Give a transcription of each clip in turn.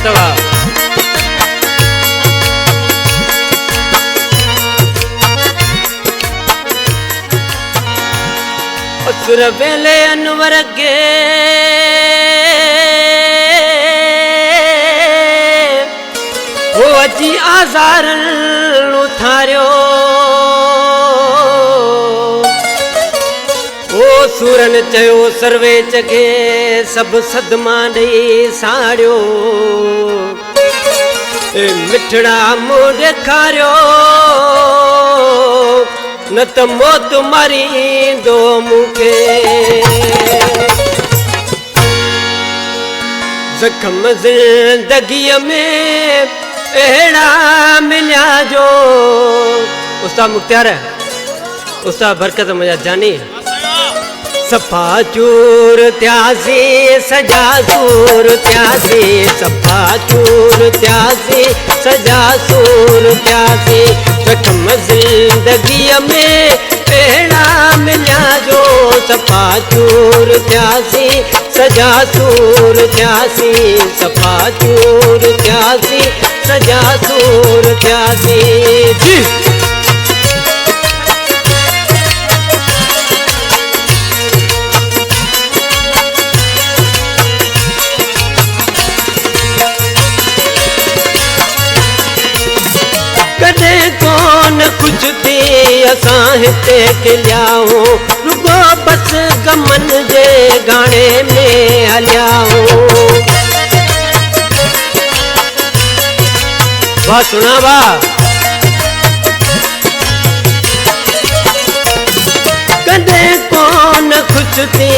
तवा सुर बेले अनवर के वो अची आज़ार उथारियो वो सूरन चयो सर्वे चगे सब सदमा ॾेई साड़ियो मिठड़ा मुंह ॾेखारियो न त मौत मारींदो मूंखे ज़ख़्म ज़िंदगीअ में अहिड़ा मिलिया जो उस्ताद मुख्तियार उस्ताद बरकत मुंहिंजा जानी सफ़ा चूर थियासी सजा सूर थियासी सफ़ा चूर थियासी सजा सूर थियासी ज़ख़्म ज़िंदगीअ में अहिड़ा मिलिया जो सफ़ा चूर थियासी सजा सूर थियासी सफ़ा चूर थियासी सजा सूर थियासी जी कुछ थी असां हिते खिलियाऊं रुगो बस गमन जे गाने में हलियाऊं वाह सुना वाह कदे कौन खुश थी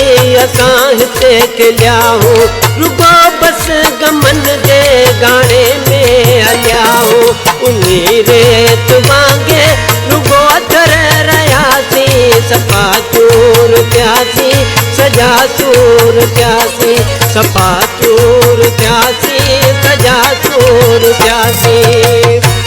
असां हिते खिलियाऊं रुगो बस गमन जे गाने में हलियाऊं उन्हीं रेत वांगे रुगो अथर रहियासी सफ़ा चूर थियासी सजा सूर थियासी सफ़ा चूर थियासी सजा सूर थियासी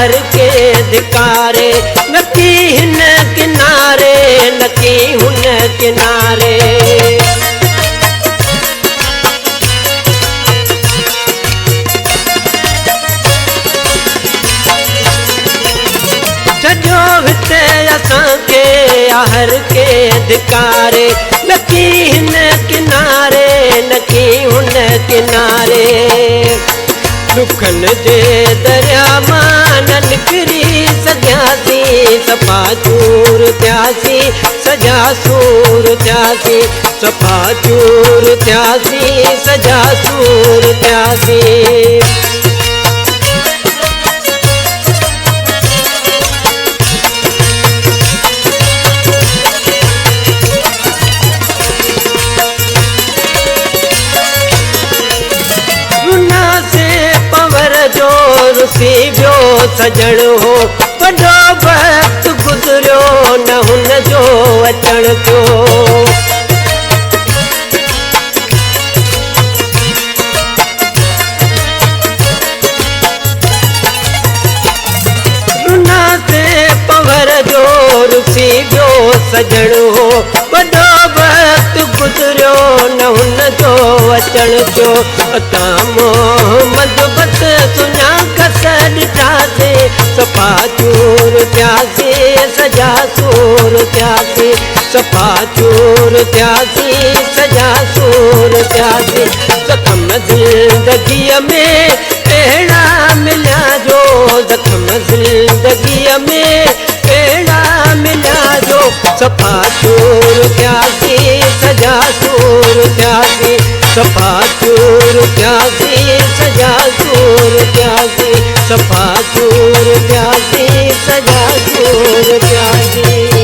हर के धिकारे नकी हिन किनारे नकी हुन किनारे छॾियो हिते असांखे हर के धिकारे नकी हिन किनारे नकी हुन किनारे दुखन जे दरिया मां न निकिरी सघियासी सफ़ा चूर थियासी सजा सूर थियासी सफ़ा चूर थियासी सजा सूर थियासी रुसी वियो सजण हो वॾो वक़्त गुज़रियो न हुन जो अचण थियो रुना से पवर जो रुसी वियो सजण हो वॾो वक़्त गुज़रियो न हुन जो अचण थियो अतां मोहम्मद बस सुञा ॾिठासे सफ़ा चूर थियासी सजा सूर थियासी सफ़ा चूर थियासी सजा सूर थियासी ज़ख़्म ज़िंदगीअ में अहिड़ा मिलिया जो ज़ख़्म ज़िंदगीअ में अहिड़ा मिलिया जो सफ़ा चूर थियासी सजा सूर थियासी सफ़ा चूर थियासी सजा सूर थियासी सफ़ा चूर थियासी सजा सूर थियासी